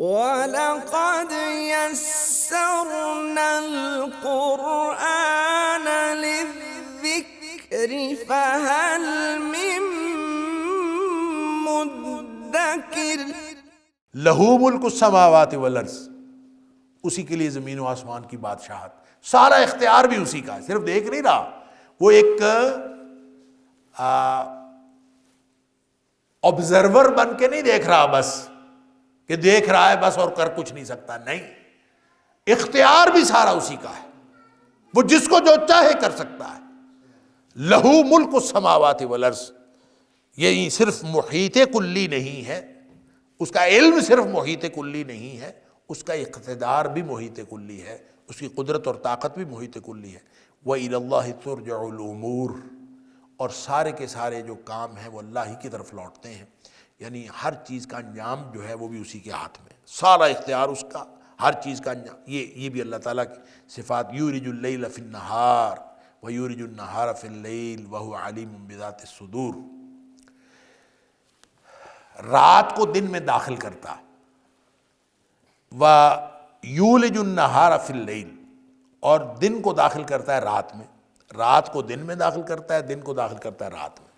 وَلَقَدْ يَسَّرْنَا الْقُرْآنَ لِلذِّكْرِ فَهَلْ مِن مُّدَّكِرٍ۔ لہو ملک السماوات والارض، اسی کے لیے زمین و آسمان کی بادشاہت، سارا اختیار بھی اسی کا ہے، صرف دیکھ نہیں رہا، وہ ایک آبزرور بن کے نہیں دیکھ رہا بس کہ دیکھ رہا ہے بس اور کر کچھ نہیں سکتا، نہیں، اختیار بھی سارا اسی کا ہے، وہ جس کو جو چاہے کر سکتا ہے۔ لہو ملک السماوات والارض، یہی صرف محیط کلی نہیں ہے، اس کا علم صرف محیط کلی نہیں ہے، اس کا اقتدار بھی محیط کلی ہے، اس کی قدرت اور طاقت بھی محیط کلی ہے۔ وَإِلَى اللَّهِ تُرْجَعُ الْأُمُورُ، اور سارے کے سارے جو کام ہیں وہ اللہ ہی کی طرف لوٹتے ہیں، یعنی ہر چیز کا انجام جو ہے وہ بھی اسی کے ہاتھ میں، سارا اختیار اس کا، ہر چیز کا انجام۔ یہ بھی اللہ تعالیٰ کی صفات، یولج اللیل فی النہار ویولج النہار فی اللیل وہو علیم بذات الصدور، رات کو دن میں داخل کرتا، وَيُولِجُ النَّهَارَ فِي اللیل، اور دن کو داخل کرتا ہے رات میں، رات کو دن میں داخل کرتا ہے، دن کو داخل کرتا ہے رات میں،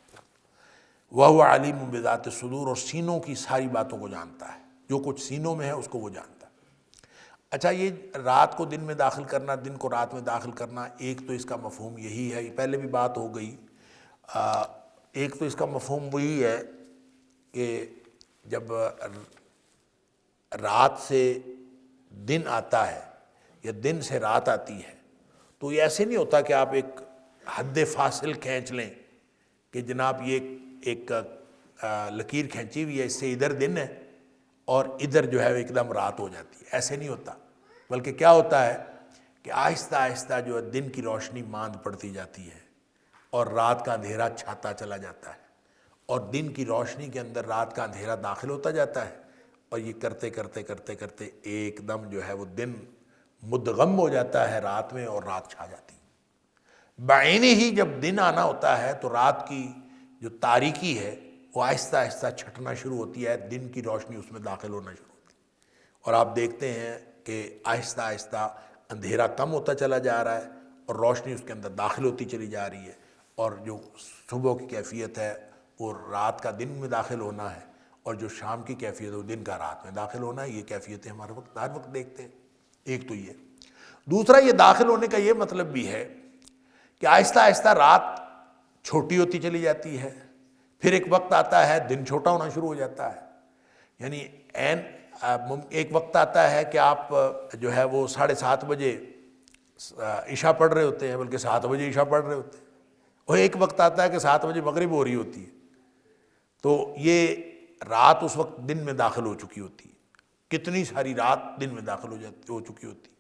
وَهُوَ عَلِيمٌ بِذَاتِ الصُّدُورِ، اور سینوں کی ساری باتوں کو جانتا ہے، جو کچھ سینوں میں ہے اس کو وہ جانتا ہے۔ اچھا، یہ رات کو دن میں داخل کرنا، دن کو رات میں داخل کرنا، ایک تو اس کا مفہوم یہی ہے، پہلے بھی بات ہو گئی، ایک تو اس کا مفہوم وہی ہے کہ جب رات سے دن آتا ہے یا دن سے رات آتی ہے تو یہ ایسے نہیں ہوتا کہ آپ ایک حد فاصل کھینچ لیں کہ جناب یہ ایک لکیر کھینچی ہوئی ہے، اس سے ادھر دن ہے اور ادھر جو ہے وہ ایک دم رات ہو جاتی ہے، ایسے نہیں ہوتا، بلکہ کیا ہوتا ہے کہ آہستہ آہستہ جو ہے دن کی روشنی ماند پڑتی جاتی ہے اور رات کا اندھیرا چھاتا چلا جاتا ہے، اور دن کی روشنی کے اندر رات کا اندھیرا داخل ہوتا جاتا ہے، اور یہ کرتے کرتے کرتے کرتے ایک دم جو ہے وہ دن مدغم ہو جاتا ہے رات میں اور رات چھا جاتی ہے۔ بعینی ہی جب دن آنا ہوتا ہے تو رات کی جو تاریکی ہے وہ آہستہ آہستہ چھٹنا شروع ہوتی ہے، دن کی روشنی اس میں داخل ہونا شروع ہوتی ہے، اور آپ دیکھتے ہیں کہ آہستہ آہستہ اندھیرا کم ہوتا چلا جا رہا ہے اور روشنی اس کے اندر داخل ہوتی چلی جا رہی ہے، اور جو صبح کی کیفیت ہے وہ رات کا دن میں داخل ہونا ہے، اور جو شام کی کیفیت ہے وہ دن کا رات میں داخل ہونا ہے۔ یہ کیفیتیں ہمارے وقت ہر وقت دیکھتے ہیں، ایک تو یہ۔ دوسرا، یہ داخل ہونے کا یہ مطلب بھی ہے کہ آہستہ آہستہ رات چھوٹی ہوتی چلی جاتی ہے، پھر ایک وقت آتا ہے دن چھوٹا ہونا شروع ہو جاتا ہے، یعنی ایک وقت آتا ہے کہ آپ جو ہے وہ 7:30 بجے عشاء پڑھ رہے ہوتے ہیں، بلکہ 7 بجے عشاء پڑھ رہے ہوتے ہیں، اور ایک وقت آتا ہے کہ 7 بجے مغرب ہو رہی ہوتی ہے، تو یہ رات اس وقت دن میں داخل ہو چکی ہوتی ہے، کتنی ساری رات دن میں داخل ہو چکی ہوتی ہے۔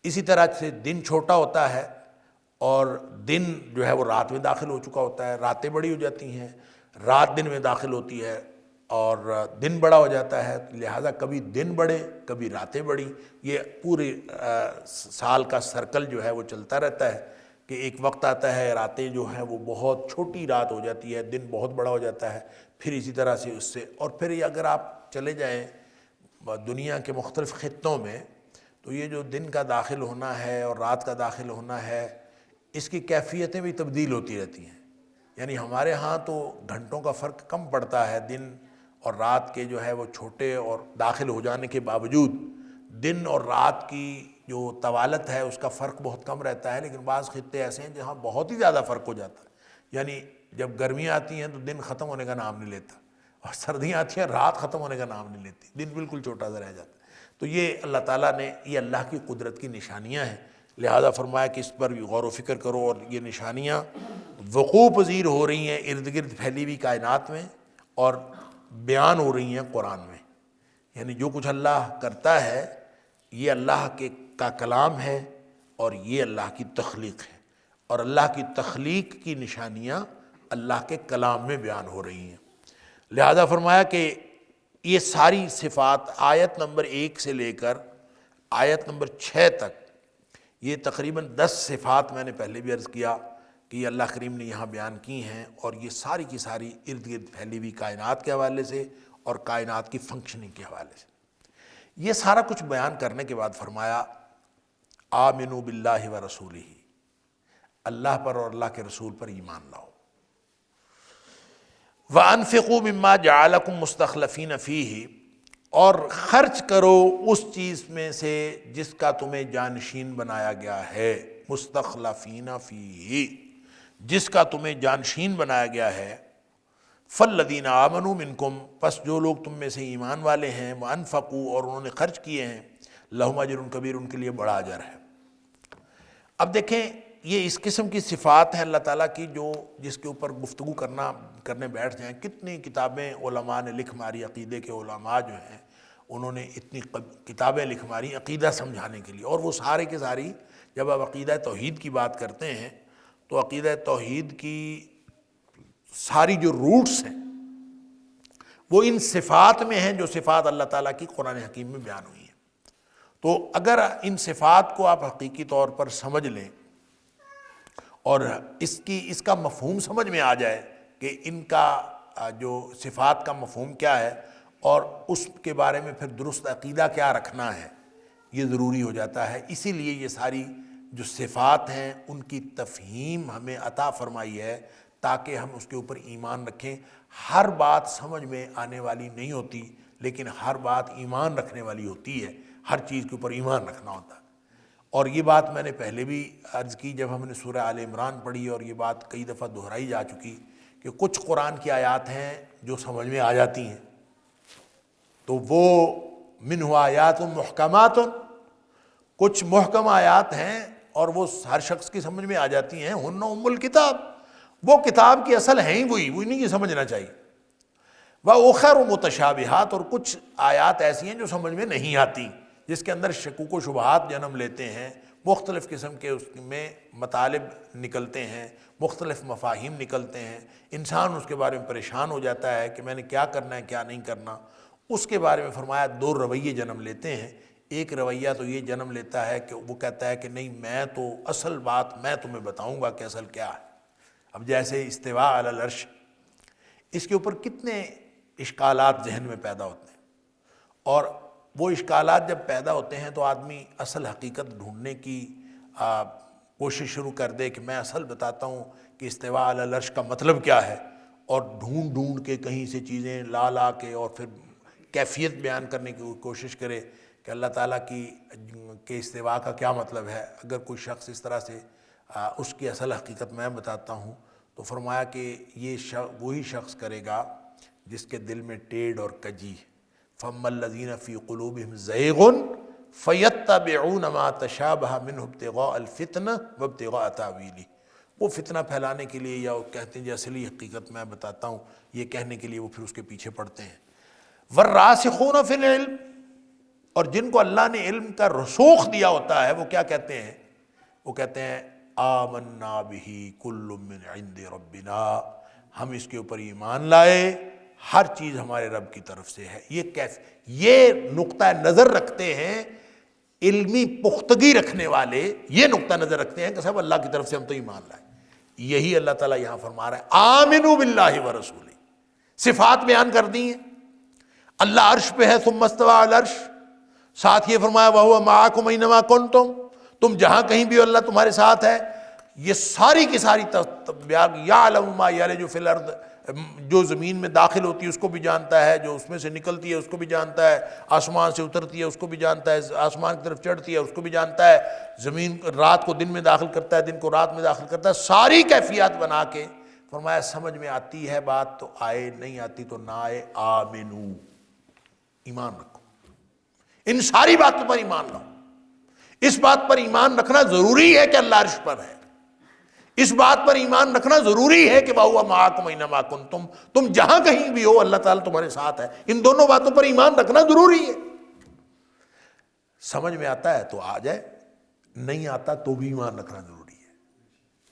اسی طرح سے دن چھوٹا ہوتا ہے اور دن جو ہے وہ رات میں داخل ہو چکا ہوتا ہے، راتیں بڑی ہو جاتی ہیں، رات دن میں داخل ہوتی ہے اور دن بڑا ہو جاتا ہے، لہٰذا کبھی دن بڑے کبھی راتیں بڑی، یہ پورے سال کا سرکل جو ہے وہ چلتا رہتا ہے کہ ایک وقت آتا ہے راتیں جو ہیں وہ بہت چھوٹی رات ہو جاتی ہے، دن بہت بڑا ہو جاتا ہے، پھر اسی طرح سے اس سے، اور پھر اگر آپ چلے جائیں دنیا کے مختلف خطوں میں تو یہ جو دن کا داخل ہونا ہے اور رات کا داخل ہونا ہے، اس کی کیفیتیں بھی تبدیل ہوتی رہتی ہیں، یعنی ہمارے ہاں تو گھنٹوں کا فرق کم پڑتا ہے، دن اور رات کے جو ہے وہ چھوٹے اور داخل ہو جانے کے باوجود دن اور رات کی جو طوالت ہے اس کا فرق بہت کم رہتا ہے، لیکن بعض خطے ایسے ہیں جہاں بہت ہی زیادہ فرق ہو جاتا ہے، یعنی جب گرمیاں آتی ہیں تو دن ختم ہونے کا نام نہیں لیتا، اور سردیاں آتی ہیں رات ختم ہونے کا نام نہیں لیتی، دن بالکل چھوٹا سا رہ جاتا ہے۔ تو یہ اللہ تعالیٰ نے، یہ اللہ کی قدرت کی نشانیاں ہیں، لہذا فرمایا کہ اس پر بھی غور و فکر کرو، اور یہ نشانیاں وقوع پذیر ہو رہی ہیں ارد گرد پھیلی ہوئی کائنات میں، اور بیان ہو رہی ہیں قرآن میں، یعنی جو کچھ اللہ کرتا ہے یہ اللہ کا کلام ہے اور یہ اللہ کی تخلیق ہے، اور اللہ کی تخلیق کی نشانیاں اللہ کے کلام میں بیان ہو رہی ہیں۔ لہذا فرمایا کہ یہ ساری صفات آیت نمبر 1 سے لے کر آیت نمبر 6 تک، یہ تقریباً 10 صفات میں نے پہلے بھی عرض کیا کہ یہ اللہ کریم نے یہاں بیان کی ہیں، اور یہ ساری کی ساری ارد گرد پھیلی ہوئی کائنات کے حوالے سے اور کائنات کی فنکشننگ کے حوالے سے۔ یہ سارا کچھ بیان کرنے کے بعد فرمایا آمنوا باللہ و رسولہ، اللہ پر اور اللہ کے رسول پر ایمان لاؤ، وَأَنفِقُوا مِمَّا جَعَلَكُمْ مُسْتَخْلَفِينَ فِيهِ، اور خرچ کرو اس چیز میں سے جس کا تمہیں جانشین بنایا گیا ہے، مستخلفین فیہ، جس کا تمہیں جانشین بنایا گیا ہے، فالذین آمنوا منکم، پس جو لوگ تم میں سے ایمان والے ہیں، وانفقوا، اور انہوں نے خرچ کیے ہیں، لہم اجر کبیر، ان کے لیے بڑا اجر ہے۔ اب دیکھیں یہ اس قسم کی صفات ہیں اللہ تعالیٰ کی جو جس کے اوپر گفتگو کرنے بیٹھ جائیں، کتنی کتابیں علماء نے لکھ ماری، عقیدے کے علماء جو ہیں انہوں نے اتنی کتابیں لکھ ماری عقیدہ سمجھانے کے لیے، اور وہ سارے کے ساری جب آپ عقیدہ توحید کی بات کرتے ہیں تو عقیدہ توحید کی ساری جو روٹس ہیں وہ ان صفات میں ہیں جو صفات اللہ تعالیٰ کی قرآن حکیم میں بیان ہوئی ہیں۔ تو اگر ان صفات کو آپ حقیقی طور پر سمجھ لیں اور اس کا مفہوم سمجھ میں آ جائے کہ ان کا جو صفات کا مفہوم کیا ہے اور اس کے بارے میں پھر درست عقیدہ کیا رکھنا ہے، یہ ضروری ہو جاتا ہے۔ اسی لیے یہ ساری جو صفات ہیں ان کی تفہیم ہمیں عطا فرمائی ہے تاکہ ہم اس کے اوپر ایمان رکھیں۔ ہر بات سمجھ میں آنے والی نہیں ہوتی، لیکن ہر بات ایمان رکھنے والی ہوتی ہے، ہر چیز کے اوپر ایمان رکھنا ہوتا ہے۔ اور یہ بات میں نے پہلے بھی عرض کی جب ہم نے سورہ آل عمران پڑھی، اور یہ بات کئی دفعہ دہرائی جا چکی کہ کچھ قرآن کی آیات ہیں جو سمجھ میں آ جاتی ہیں، تو وہ منہ آیات محکمات، کچھ محکم آیات ہیں اور وہ ہر شخص کی سمجھ میں آ جاتی ہیں، ہن ام الکتاب، وہ کتاب کی اصل ہیں ہی وہی نہیں، یہ سمجھنا چاہیے۔ وَأُخَرُ مُتَشَابِهَاتٌ، اور کچھ آیات ایسی ہیں جو سمجھ میں نہیں آتی، جس کے اندر شکوک و شبہات جنم لیتے ہیں، مختلف قسم کے اس میں مطالب نکلتے ہیں، مختلف مفاہیم نکلتے ہیں، انسان اس کے بارے میں پریشان ہو جاتا ہے کہ میں نے کیا کرنا ہے کیا نہیں کرنا۔ اس کے بارے میں فرمایا دو رویے جنم لیتے ہیں۔ ایک رویہ تو یہ جنم لیتا ہے کہ وہ کہتا ہے کہ نہیں، میں تو اصل بات میں تمہیں بتاؤں گا کہ اصل کیا ہے۔ اب جیسے استواء علی العرش، اس کے اوپر کتنے اشکالات ذہن میں پیدا ہوتے ہیں، اور وہ اشکالات جب پیدا ہوتے ہیں تو آدمی اصل حقیقت ڈھونڈنے کی کوشش شروع کر دے کہ میں اصل بتاتا ہوں کہ استواء علی العرش کا مطلب کیا ہے، اور ڈھونڈ کے کہیں سے چیزیں لا کے اور پھر کیفیت بیان کرنے کی کوشش کرے کہ اللہ تعالیٰ کی استواء کا کیا مطلب ہے۔ اگر کوئی شخص اس طرح سے اس کی اصل حقیقت میں بتاتا ہوں تو فرمایا کہ یہ وہی شخص کرے گا جس کے دل میں ٹیڑھ اور کجی۔ فَأَمَّا الَّذِينَ فِي قُلُوبِهِمْ زَيْغٌ فَيَتَّبِعُونَ مَا تَشَابَهَ مِنْهُ ابْتِغَاءَ الْفِتْنَةِ وَابْتِغَاءَ تَأْوِيلِهِ، وہ فتنہ پھیلانے کے لیے یا وہ کہتے ہیں جی اصلی حقیقت میں بتاتا ہوں، یہ کہنے کے لیے وہ پھر اس کے پیچھے پڑتے ہیں۔ وَالرَّاسِخُونَ فِي الْعِلْمِ، اور جن کو اللہ نے علم کا رسوخ دیا ہوتا ہے وہ کیا کہتے ہیں؟ وہ کہتے ہیں آمنا بہ کل من عند ربنا، ہم اس کے اوپر ایمان لائے، ہر چیز ہمارے رب کی طرف سے ہے۔ یہ نقطہ نظر رکھتے ہیں علمی پختگی رکھنے والے، یہ نقطہ نظر رکھتے ہیں کہ صاحب اللہ کی طرف سے ہم تو ایمان لائے۔ یہی اللہ تعالیٰ یہاں فرما رہا ہے آمنوا باللہ ورسولہ، صفات بیان کر دی ہیں۔ اللہ عرش پہ ہے، ثم استوى علی العرش، ساتھ یہ فرمایا وَهُوَ مَعَكُمْ أَيْنَمَا كُنْتُمْ، تم جہاں کہیں بھی ہو اللہ تمہارے ساتھ ہے۔ یہ ساری کی ساری یعلم ما یلج فی الارض، جو زمین میں داخل ہوتی ہے اس کو بھی جانتا ہے، جو اس میں سے نکلتی ہے اس کو بھی جانتا ہے، آسمان سے اترتی ہے اس کو بھی جانتا ہے، آسمان کی طرف چڑھتی ہے اس کو بھی جانتا ہے، زمین رات کو دن میں داخل کرتا ہے، دن کو رات میں داخل کرتا ہے، ساری کیفیات بنا کے فرمایا سمجھ میں آتی ہے بات تو آئے، نہیں آتی تو نہ آئے، آمنو، ایمان رکھو، ان ساری باتوں پر ایمان لاؤ۔ اس بات پر ایمان رکھنا ضروری ہے کہ اللہ عرش پر ہے، اس بات پر ایمان رکھنا ضروری ہے کہ وَهُوَ مَعَكُمْ أَيْنَمَا كُنْتُمْ، تم جہاں کہیں بھی ہو اللہ تعالیٰ تمہارے ساتھ ہے۔ ان دونوں باتوں پر ایمان رکھنا ضروری ہے۔ سمجھ میں آتا ہے تو آ جائے، نہیں آتا تو بھی ایمان رکھنا ضروری ہے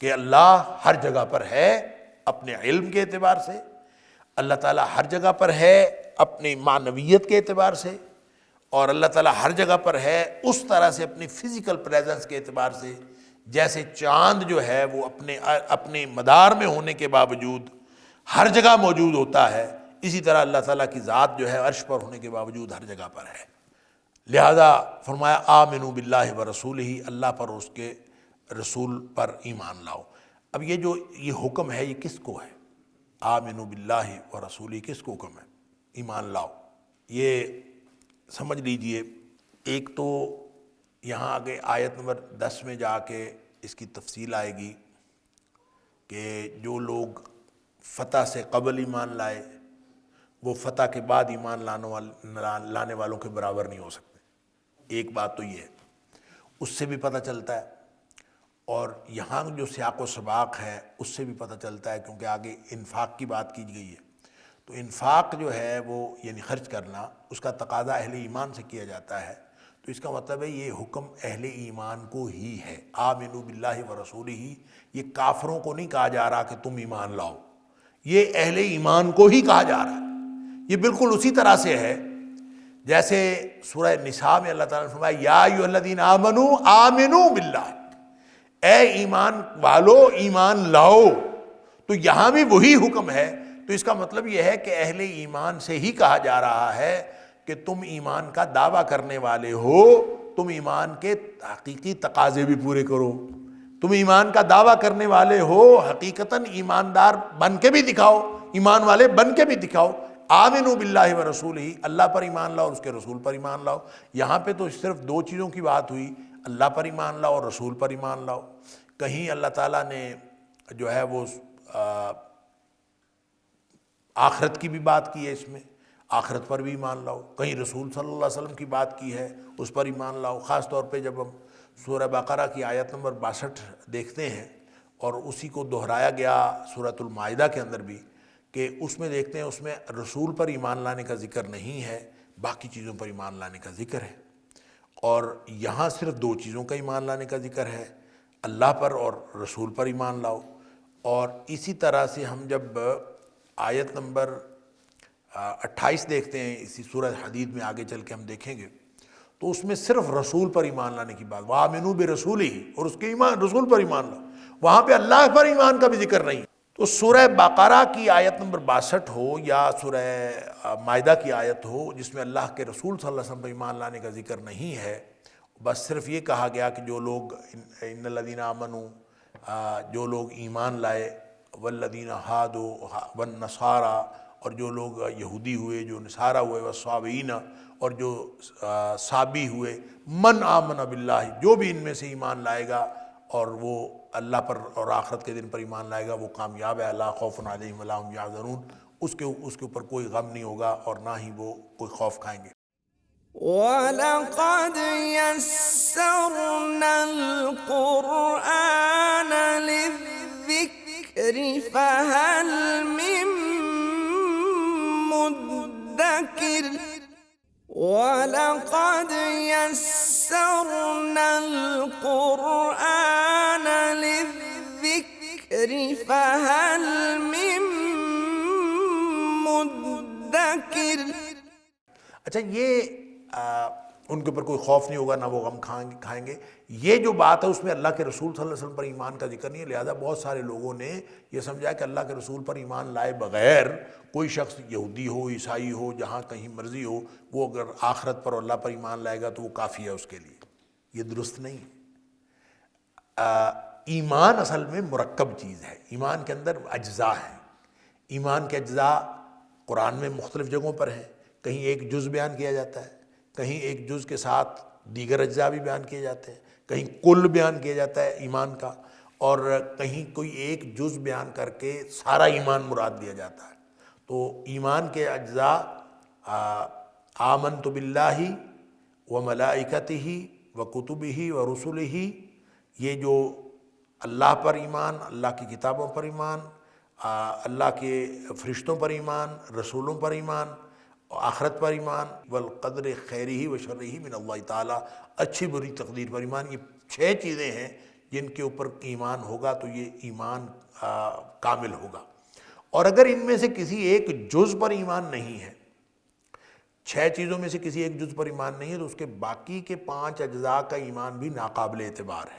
کہ اللہ ہر جگہ پر ہے اپنے علم کے اعتبار سے، اللہ تعالیٰ ہر جگہ پر ہے اپنی معنویت کے اعتبار سے، اور اللہ تعالیٰ ہر جگہ پر ہے اس طرح سے اپنی فزیکل پریزنس کے اعتبار سے، جیسے چاند جو ہے وہ اپنے مدار میں ہونے کے باوجود ہر جگہ موجود ہوتا ہے، اسی طرح اللہ تعالیٰ کی ذات جو ہے عرش پر ہونے کے باوجود ہر جگہ پر ہے۔ لہذا فرمایا آمنوا باللہ ورسولہ، اللہ پر اور اس کے رسول پر ایمان لاؤ۔ اب یہ حکم ہے، یہ کس کو ہے؟ آمنوا باللہ ورسولہ کس کو حکم ہے؟ ایمان لاؤ۔ یہ سمجھ لیجئے، ایک تو یہاں آگے آیت نمبر 10 میں جا کے اس کی تفصیل آئے گی کہ جو لوگ فتح سے قبل ایمان لائے وہ فتح کے بعد ایمان لانے والوں کے برابر نہیں ہو سکتے۔ ایک بات تو یہ ہے، اس سے بھی پتہ چلتا ہے، اور یہاں جو سیاق و سباق ہے اس سے بھی پتہ چلتا ہے، کیونکہ آگے انفاق کی بات کی گئی ہے۔ تو انفاق جو ہے وہ یعنی خرچ کرنا، اس کا تقاضا اہل ایمان سے کیا جاتا ہے، تو اس کا مطلب ہے یہ حکم اہل ایمان کو ہی ہے۔ آمنوا باللہ ورسولہ، یہ کافروں کو نہیں کہا جا رہا کہ تم ایمان لاؤ، یہ اہل ایمان کو ہی کہا جا رہا ہے۔ یہ بالکل اسی طرح سے ہے جیسے سورہ نساء میں اللہ تعالیٰ نے فرمایا یا ایھا الذین آمنوا آمنوا باللہ، اے ایمان والو ایمان لاؤ، تو یہاں بھی وہی حکم ہے۔ تو اس کا مطلب یہ ہے کہ اہل ایمان سے ہی کہا جا رہا ہے کہ تم ایمان کا دعویٰ کرنے والے ہو، تم ایمان کے حقیقی تقاضے بھی پورے کرو، تم ایمان کا دعویٰ کرنے والے ہو، حقیقتاً ایماندار بن کے بھی دکھاؤ، ایمان والے بن کے بھی دکھاؤ۔ آمنوا باللہ ورسولہ، اللہ پر ایمان لاؤ اور اس کے رسول پر ایمان لاؤ۔ یہاں پہ تو صرف دو چیزوں کی بات ہوئی، اللہ پر ایمان لاؤ اور رسول پر ایمان لاؤ۔ کہیں اللہ تعالیٰ نے جو ہے وہ آخرت کی بھی بات کی ہے، اس میں آخرت پر بھی ایمان لاؤ، کہیں رسول صلی اللہ علیہ وسلم کی بات کی ہے، اس پر ایمان لاؤ۔ خاص طور پہ جب ہم سورہ بقرہ کی آیت نمبر 62 دیکھتے ہیں، اور اسی کو دہرایا گیا سورۃ المائدہ کے اندر بھی، کہ اس میں دیکھتے ہیں اس میں رسول پر ایمان لانے کا ذکر نہیں ہے، باقی چیزوں پر ایمان لانے کا ذکر ہے۔ اور یہاں صرف دو چیزوں کا ایمان لانے کا ذکر ہے، اللہ پر اور رسول پر ایمان لاؤ۔ اور اسی طرح سے ہم جب آیت نمبر 28 دیکھتے ہیں اسی سورہ حدید میں، آگے چل کے ہم دیکھیں گے، تو اس میں صرف رسول پر ایمان لانے کی بات، وَآمِنُوا بِرَسُولِهِ، اور اس کے ایمان رسول پر ایمان لاؤ، وہاں پہ اللہ پر ایمان کا بھی ذکر نہیں۔ تو سورہ بقرہ کی آیت نمبر 62 ہو یا سورہ مائدہ کی آیت ہو جس میں اللہ کے رسول صلی اللہ علیہ وسلم پر ایمان لانے کا ذکر نہیں ہے، بس صرف یہ کہا گیا کہ جو لوگ ان الذین آمنوا، جو لوگ ایمان لائے، والذین ہادوا والنصارى، اور جو لوگ یہودی ہوئے، جو نصارہ ہوئے، والصابئین، اور جو صابی ہوئے، من آمن باللہ، جو بھی ان میں سے ایمان لائے گا اور وہ اللہ پر اور آخرت کے دن پر ایمان لائے گا وہ کامیاب ہے۔ لا خوف علیہم ولا هم یحزنون، اس کے اوپر کوئی غم نہیں ہوگا اور نہ ہی وہ کوئی خوف کھائیں گے۔ وَلَقَدْ يَسَّرْنَا الْقُرْآنَ لِلذِّكْرِ فَهَلْ مِن مُّدَّكِرٍ وَلَقَدْ يَسَّرْنَا الْقُرْآنَ لِلذِّكْرِ فَهَلْ مِن مُّدَّكِرٍ۔ اچھا، یہ ان کے اوپر کوئی خوف نہیں ہوگا، نہ وہ غم کھائیں گے، یہ جو بات ہے اس میں اللہ کے رسول صلی اللہ علیہ وسلم پر ایمان کا ذکر نہیں ہے۔ لہذا بہت سارے لوگوں نے یہ سمجھا کہ اللہ کے رسول پر ایمان لائے بغیر کوئی شخص یہودی ہو، عیسائی ہو، جہاں کہیں مرضی ہو، وہ اگر آخرت پر اور اللہ پر ایمان لائے گا تو وہ کافی ہے اس کے لیے۔ یہ درست نہیں ہے۔ ایمان اصل میں مرکب چیز ہے، ایمان کے اندر اجزاء ہیں۔ ایمان کے اجزاء قرآن میں مختلف جگہوں پر ہیں، کہیں ایک جز بیان کیا جاتا ہے، کہیں ایک جز کے ساتھ دیگر اجزاء بھی بیان کیے جاتے ہیں، کہیں کل بیان کیا جاتا ہے ایمان کا، اور کہیں کوئی ایک جز بیان کر کے سارا ایمان مراد لیا جاتا ہے۔ تو ایمان کے اجزاء آمنت باللہ وملائکتہ وکتبہ ورسلہ، یہ جو اللہ پر ایمان، اللہ کی کتابوں پر ایمان، اللہ کے فرشتوں پر ایمان، رسولوں پر ایمان، آخرت پر ایمان، والقدر خیرہ و شرہ من اللہ تعالیٰ، اچھی بری تقدیر پر ایمان، یہ 6 چیزیں ہیں جن کے اوپر ایمان ہوگا تو یہ ایمان کامل ہوگا۔ اور اگر ان میں سے کسی ایک جز پر ایمان نہیں ہے، 6 چیزوں میں سے کسی ایک جز پر ایمان نہیں ہے، تو اس کے باقی کے 5 اجزاء کا ایمان بھی ناقابل اعتبار ہے۔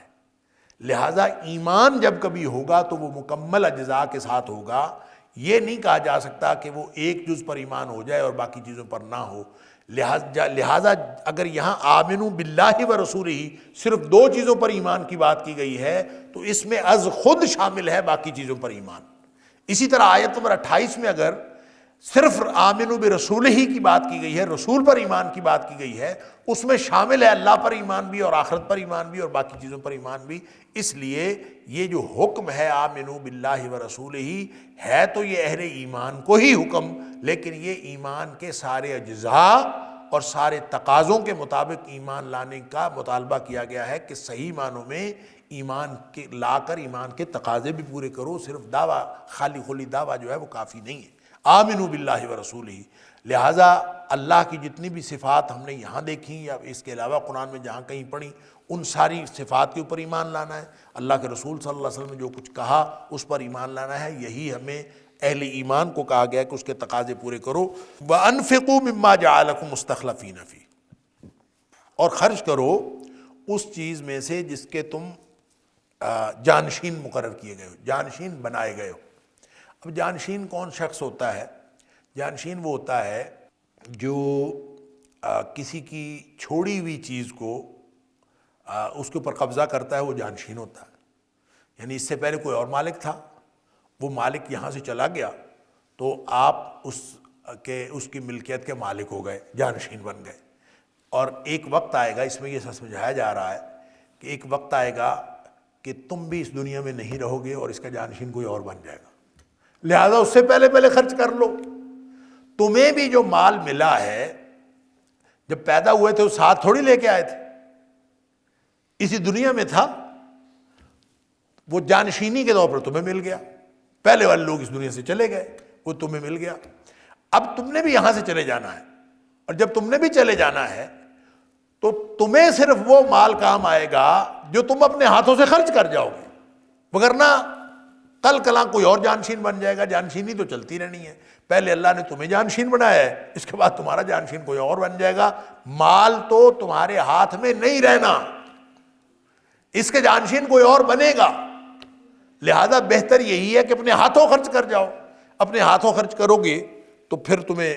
لہٰذا ایمان جب کبھی ہوگا تو وہ مکمل اجزاء کے ساتھ ہوگا، یہ نہیں کہا جا سکتا کہ وہ ایک جز پر ایمان ہو جائے اور باقی چیزوں پر نہ ہو۔ لہٰذا اگر یہاں آمنو باللہ و رسولہ صرف دو چیزوں پر ایمان کی بات کی گئی ہے تو اس میں از خود شامل ہے باقی چیزوں پر ایمان۔ اسی طرح آیت نمبر 28 میں اگر صرف آمنو برسولہ کی بات کی گئی ہے، رسول پر ایمان کی بات کی گئی ہے، اس میں شامل ہے اللہ پر ایمان بھی اور آخرت پر ایمان بھی اور باقی چیزوں پر ایمان بھی۔ اس لیے یہ جو حکم ہے آمنو باللہ و رسولہ ہے تو یہ اہل ایمان کو ہی حکم، لیکن یہ ایمان کے سارے اجزاء اور سارے تقاضوں کے مطابق ایمان لانے کا مطالبہ کیا گیا ہے کہ صحیح معنوں میں ایمان کے لا کر ایمان کے تقاضے بھی پورے کرو، صرف دعویٰ خالی خلی دعویٰ جو ہے وہ کافی نہیں ہے۔ آمنو باللہ و رسولہ، لہٰذا اللہ کی جتنی بھی صفات ہم نے یہاں دیکھی یا اس کے علاوہ قرآن میں جہاں کہیں پڑھی، ان ساری صفات کے اوپر ایمان لانا ہے۔ اللہ کے رسول صلی اللہ علیہ وسلم نے جو کچھ کہا اس پر ایمان لانا ہے۔ یہی ہمیں اہل ایمان کو کہا گیا کہ اس کے تقاضے پورے کرو۔ وَأَنفِقُوا مِمَّا جَعَلَكُمْ مُسْتَخْلَفِينَ فِيهِ، اور خرچ کرو اس چیز میں سے جس کے تم جانشین مقرر کیے گئے ہو، جانشین بنائے گئے ہو۔ اب جانشین کون شخص ہوتا ہے؟ جانشین وہ ہوتا ہے جو کسی کی چھوڑی ہوئی چیز کو اس کے اوپر قبضہ کرتا ہے، وہ جانشین ہوتا ہے۔ یعنی اس سے پہلے کوئی اور مالک تھا، وہ مالک یہاں سے چلا گیا تو آپ اس کی ملکیت کے مالک ہو گئے، جانشین بن گئے۔ اور ایک وقت آئے گا، اس میں یہ سمجھایا جا رہا ہے کہ ایک وقت آئے گا کہ تم بھی اس دنیا میں نہیں رہو گے اور اس کا جانشین کوئی اور بن جائے گا، لہذا اس سے پہلے خرچ کر لو۔ تمہیں بھی جو مال ملا ہے، جب پیدا ہوئے تھے وہ ساتھ تھوڑی لے کے آئے تھے، اسی دنیا میں تھا، وہ جانشینی کے طور پر تمہیں مل گیا۔ پہلے والے لوگ اس دنیا سے چلے گئے، وہ تمہیں مل گیا۔ اب تم نے بھی یہاں سے چلے جانا ہے، اور جب تم نے بھی چلے جانا ہے تو تمہیں صرف وہ مال کام آئے گا جو تم اپنے ہاتھوں سے خرچ کر جاؤ گے، وگرنہ کل کلاں کوئی اور جانشین بن جائے گا۔ جانشینی تو چلتی رہنی ہے، پہلے اللہ نے تمہیں جانشین بنایا ہے، اس کے بعد تمہارا جانشین کوئی اور بن جائے گا۔ مال تو تمہارے ہاتھ میں نہیں رہنا، اس کے جانشین کوئی اور بنے گا، لہذا بہتر یہی ہے کہ اپنے ہاتھوں خرچ کر جاؤ۔ اپنے ہاتھوں خرچ کرو گے تو پھر تمہیں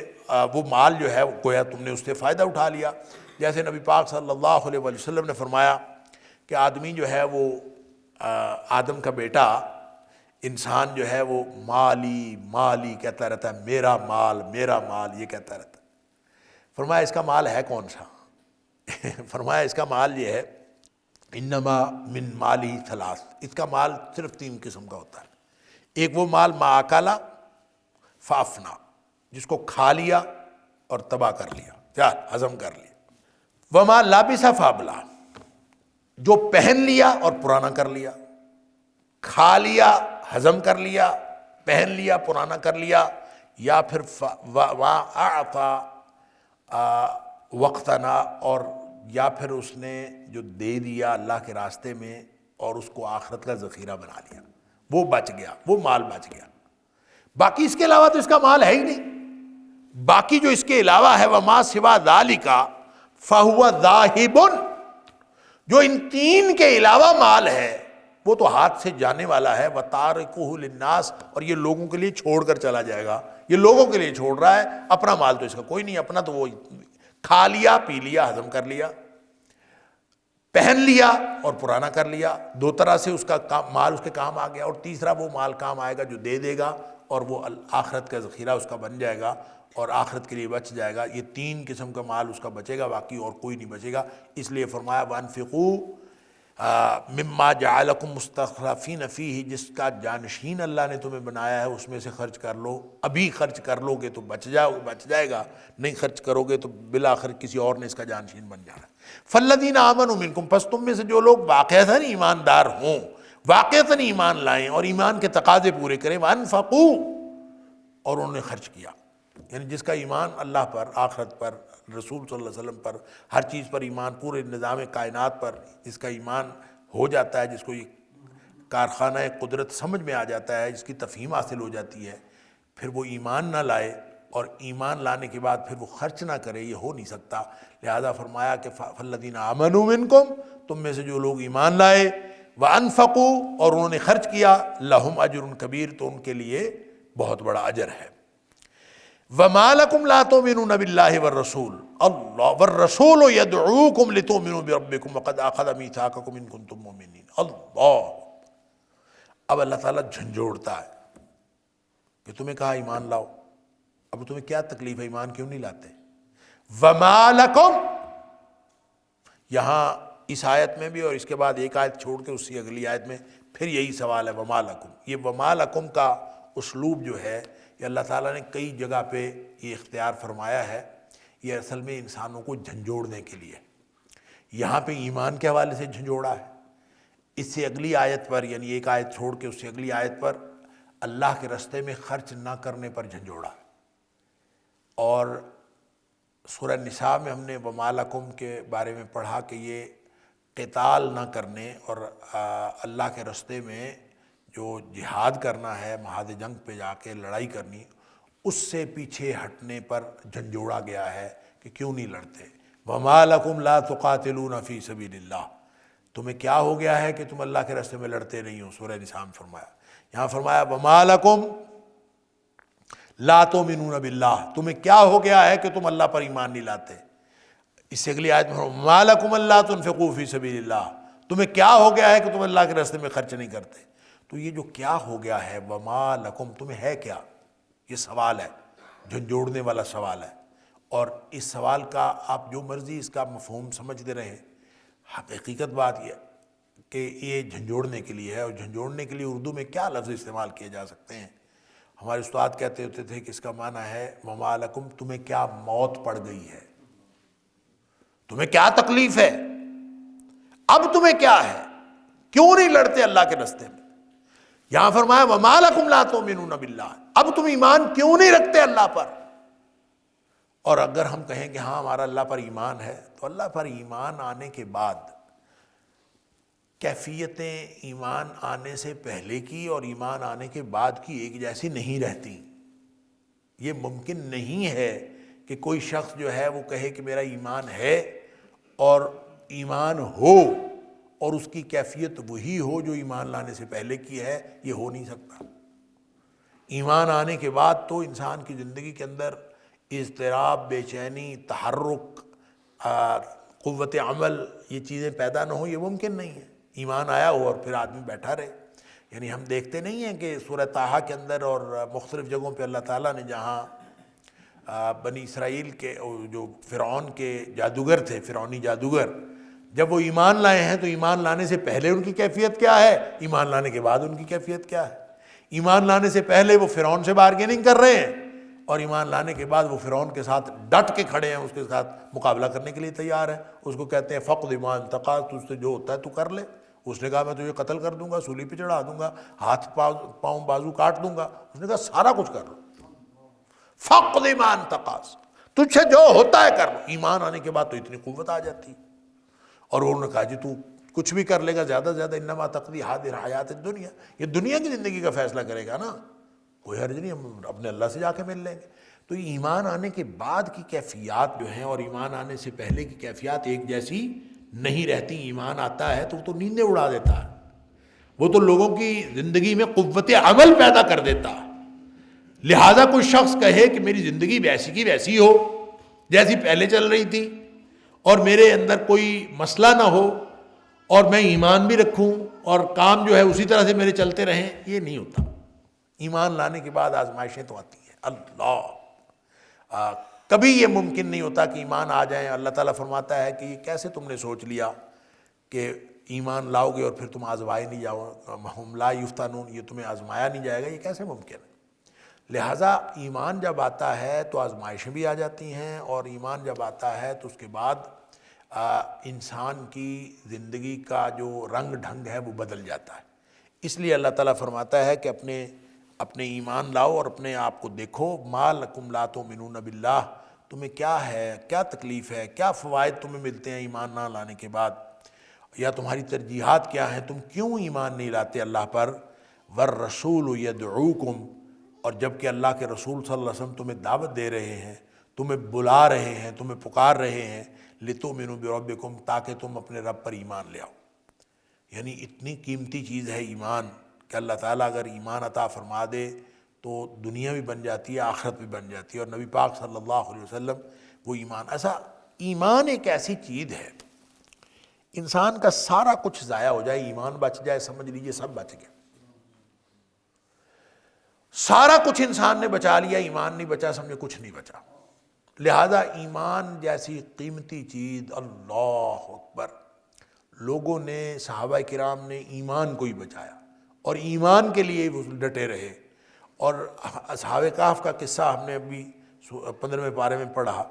وہ مال جو ہے گویا تم نے اس سے فائدہ اٹھا لیا۔ جیسے نبی پاک صلی اللہ علیہ وسلم نے فرمایا کہ آدمی جو ہے وہ آدم کا بیٹا انسان جو ہے وہ مالی مالی کہتا رہتا ہے، میرا مال یہ کہتا رہتا ہے۔ فرمایا اس کا مال ہے کون سا؟ فرمایا اس کا مال یہ ہے، انما من مالی ثلاث، اس کا مال صرف 3 قسم کا ہوتا ہے۔ ایک وہ مال ما اکلا فافنا، جس کو کھا لیا اور تباہ کر لیا، ہضم کر لیا۔ وما لابس فابلا، جو پہن لیا اور پرانا کر لیا، کھا لیا، ہضم کر لیا، پہن لیا، پرانا کر لیا، یا پھر اعطا وقتنا، اور یا پھر اس نے جو دے دیا اللہ کے راستے میں اور اس کو آخرت کا ذخیرہ بنا لیا، وہ بچ گیا، وہ مال بچ گیا۔ باقی اس کے علاوہ تو اس کا مال ہے ہی نہیں۔ باقی جو اس کے علاوہ ہے وما سوا ذالک فہو ذاہب، جو ان 3 کے علاوہ مال ہے وہ تو ہاتھ سے جانے والا ہے۔ وَتَارِكُهُ لِلنَّاسِ، اور یہ لوگوں کے لیے چھوڑ کر چلا جائے گا، یہ لوگوں کے لیے چھوڑ رہا ہے، اپنا مال تو اس کا کوئی نہیں۔ اپنا تو وہ کھا لیا، پی لیا، ہضم کر لیا، پہن لیا اور پرانا کر لیا، 2 طرح سے اس کا مال اس کے کام آ گیا۔ اور تیسرا وہ مال کام آئے گا جو دے گا اور وہ آخرت کا ذخیرہ اس کا بن جائے گا اور آخرت کے لیے بچ جائے گا۔ یہ 3 قسم کا مال اس کا بچے گا، باقی اور کوئی نہیں بچے گا۔ اس لیے فرمایا وَأَنفِقُوا مما جعلکم مستخلفین فیہ، جس کا جانشین اللہ نے تمہیں بنایا ہے اس میں سے خرچ کر لو۔ ابھی خرچ کر لو گے تو بچ جائے گا، نہیں خرچ کرو گے تو بالآخر کسی اور نے اس کا جانشین بن جانا۔ فالذین آمنوا منکم، پس تم میں سے جو لوگ واقعتاً ایماندار ہوں، واقعتاً ایمان لائیں اور ایمان کے تقاضے پورے کریں، وانفقوا، اور انہوں نے خرچ کیا۔ یعنی جس کا ایمان اللہ پر، آخرت پر، رسول صلی اللہ علیہ وسلم پر، ہر چیز پر ایمان، پورے نظام کائنات پر جس کا ایمان ہو جاتا ہے، جس کو یہ کارخانہ قدرت سمجھ میں آ جاتا ہے، جس کی تفہیم حاصل ہو جاتی ہے، پھر وہ ایمان نہ لائے اور ایمان لانے کے بعد پھر وہ خرچ نہ کرے، یہ ہو نہیں سکتا۔ لہذا فرمایا کہ فالذین آمنوا منکم، تم میں سے جو لوگ ایمان لائے، وانفقوا، اور انہوں نے خرچ کیا، لہم اجر کبیر، تو ان کے لیے بہت بڑا اجر ہے۔ وما لکم لا تؤمنون باللہ والرسول اللہ والرسول یدعوکم لتؤمنوا بربکم وقد اخذ میثاقکم ان کنتم مؤمنین۔ اللہ، اب اللہ تعالیٰ جھنجھوڑتا ہے کہ تمہیں کہا ایمان لاؤ، اب تمہیں کیا تکلیف ہے، ایمان کیوں نہیں لاتے؟ وما لکم، یہاں اس آیت میں بھی اور اس کے بعد ایک آیت چھوڑ کے اسی اگلی آیت میں پھر یہی سوال ہے وما لکم۔ یہ وما لکم کا اسلوب جو ہے یہ اللہ تعالیٰ نے کئی جگہ پہ یہ اختیار فرمایا ہے، یہ اصل میں انسانوں کو جھنجھوڑنے کے لیے۔ یہاں پہ ایمان کے حوالے سے جھنجھوڑا ہے، اس سے اگلی آیت پر یعنی ایک آیت چھوڑ کے اس سے اگلی آیت پر اللہ کے راستے میں خرچ نہ کرنے پر جھنجھوڑا ہے۔ اور سورہ نساء میں ہم نے وما لکم کے بارے میں پڑھا کہ یہ قتال نہ کرنے اور اللہ کے راستے میں جو جہاد کرنا ہے، محاذ جنگ پہ جا کے لڑائی کرنی، اس سے پیچھے ہٹنے پر جھنجھوڑا گیا ہے کہ کیوں نہیں لڑتے۔ وما لکم لا تقاتلون فی سبیل اللہ، تمہیں کیا ہو گیا ہے کہ تم اللہ کے راستے میں لڑتے نہیں ہو؟ سورہ نساء میں فرمایا، یہاں فرمایا وما لکم لا تؤمنون باللہ، تمہیں کیا ہو گیا ہے کہ تم اللہ پر ایمان نہیں لاتے؟ اس سے اگلی آیت میں وما لکم الا تنفقوا فی سبیل اللہ، تمہیں کیا ہو گیا ہے کہ تم اللہ کے راستے میں خرچ نہیں کرتے؟ تو یہ جو کیا ہو گیا ہے وما لکم، تمہیں ہے کیا؟ یہ سوال ہے، جھنجھوڑنے والا سوال ہے، اور اس سوال کا آپ جو مرضی اس کا مفہوم سمجھتے رہیں، حقیقت بات یہ ہے کہ یہ جھنجھوڑنے کے لیے ہے، اور جھنجھوڑنے کے لیے اردو میں کیا لفظ استعمال کیے جا سکتے ہیں؟ ہمارے استاد کہتے ہوتے تھے کہ اس کا معنی ہے وما لکم، تمہیں کیا موت پڑ گئی ہے، تمہیں کیا تکلیف ہے، اب تمہیں کیا ہے، کیوں نہیں لڑتے اللہ کے راستے میں؟ یہاں فرمایا وما لکم لا تؤمنون باللہ، اب تم ایمان کیوں نہیں رکھتے اللہ پر؟ اور اگر ہم کہیں کہ ہاں ہمارا اللہ پر ایمان ہے، تو اللہ پر ایمان آنے کے بعد کیفیتیں ایمان آنے سے پہلے کی اور ایمان آنے کے بعد کی ایک جیسی نہیں رہتی۔ یہ ممکن نہیں ہے کہ کوئی شخص جو ہے وہ کہے کہ میرا ایمان ہے اور ایمان ہو اور اس کی کیفیت وہی ہو جو ایمان لانے سے پہلے کی ہے، یہ ہو نہیں سکتا۔ ایمان آنے کے بعد تو انسان کی زندگی کے اندر اضطراب، بے چینی، تحرک، قوت عمل، یہ چیزیں پیدا نہ ہوں، یہ ممکن نہیں ہے۔ ایمان آیا ہو اور پھر آدمی بیٹھا رہے، یعنی ہم دیکھتے نہیں ہیں کہ سورہ طٰہٰ کے اندر اور مختلف جگہوں پہ اللہ تعالیٰ نے جہاں بنی اسرائیل کے جو فرعون کے جادوگر تھے، فرعونی جادوگر، جب وہ ایمان لائے ہیں تو ایمان لانے سے پہلے ان کی کیفیت کیا ہے، ایمان لانے کے بعد ان کی کیفیت کیا ہے؟ ایمان لانے سے پہلے وہ فرعون سے بارگیننگ کر رہے ہیں، اور ایمان لانے کے بعد وہ فرعون کے ساتھ ڈٹ کے کھڑے ہیں، اس کے ساتھ مقابلہ کرنے کے لیے تیار ہیں۔ اس کو کہتے ہیں فقد ما انتقض، تجھ سے جو ہوتا ہے تو کر لے۔ اس نے کہا میں تجھے قتل کر دوں گا، سولی پہ چڑھا دوں گا، ہاتھ پاؤں بازو کاٹ دوں گا۔ اس نے کہا سارا کچھ کر لو، فقد ما انتقض، تجھ سے جو ہوتا ہے کر لو۔ ایمان آنے کے بعد تو اتنی قوت آ جاتی، اور انہوں نے کہا جی تو کچھ بھی کر لے گا، زیادہ سے زیادہ انما تقضی هذه الحیات الدنیا، یہ دنیا کی زندگی کا فیصلہ کرے گا نا، کوئی حرج نہیں، ہم اپنے اللہ سے جا کے مل لیں گے۔ تو ایمان آنے کے بعد کی کیفیات جو ہیں اور ایمان آنے سے پہلے کی کیفیات ایک جیسی نہیں رہتی۔ ایمان آتا ہے تو وہ تو نیندیں اڑا دیتا ہے، وہ تو لوگوں کی زندگی میں قوت عمل پیدا کر دیتا ہے۔ لہٰذا کوئی شخص کہے کہ میری زندگی ویسی کی ویسی ہو جیسی پہلے چل رہی تھی، اور میرے اندر کوئی مسئلہ نہ ہو، اور میں ایمان بھی رکھوں اور کام جو ہے اسی طرح سے میرے چلتے رہیں، یہ نہیں ہوتا۔ ایمان لانے کے بعد آزمائشیں تو آتی ہیں۔ اللہ، کبھی یہ ممکن نہیں ہوتا کہ ایمان آ جائیں۔ اللہ تعالیٰ فرماتا ہے کہ یہ کیسے تم نے سوچ لیا کہ ایمان لاؤ گے اور پھر تم آزمائے نہیں جاؤ، ہم لا یفتنون، یہ تمہیں آزمایا نہیں جائے گا، یہ کیسے ممکن ہے؟ لہٰذا ایمان جب آتا ہے تو آزمائشیں بھی آ جاتی ہیں، اور ایمان جب آتا ہے تو اس کے بعد انسان کی زندگی کا جو رنگ ڈھنگ ہے وہ بدل جاتا ہے۔ اس لیے اللہ تعالیٰ فرماتا ہے کہ اپنے ایمان لاؤ اور اپنے آپ کو دیکھو، ما لکم لا تؤمنون باللہ، تمہیں کیا ہے، کیا تکلیف ہے، کیا فوائد تمہیں ملتے ہیں ایمان نہ لانے کے بعد، یا تمہاری ترجیحات کیا ہیں، تم کیوں ایمان نہیں لاتے اللہ پر؟ والرسول یدعوکم، اور جب کہ اللہ کے رسول صلی اللہ علیہ وسلم تمہیں دعوت دے رہے ہیں، تمہیں بلا رہے ہیں، تمہیں پکار رہے ہیں، لتؤمنوا بربکم، تاکہ تم اپنے رب پر ایمان لے آؤ۔ یعنی اتنی قیمتی چیز ہے ایمان کہ اللہ تعالیٰ اگر ایمان عطا فرما دے تو دنیا بھی بن جاتی ہے، آخرت بھی بن جاتی ہے۔ اور نبی پاک صلی اللہ علیہ وسلم وہ ایمان ایک ایسی چیز ہے، انسان کا سارا کچھ ضائع ہو جائے، ایمان بچ جائے، سمجھ لیجئے سب بچ گیا۔ سارا کچھ انسان نے بچا لیا، ایمان نہیں بچا، سمجھے کچھ نہیں بچا۔ لہذا ایمان جیسی قیمتی چیز، اللہ اکبر، لوگوں نے، صحابہ کرام نے ایمان کو ہی بچایا اور ایمان کے لیے وہ ڈٹے رہے۔ اور اصحاب کہف کا قصہ ہم نے ابھی 15ویں پارے میں پڑھا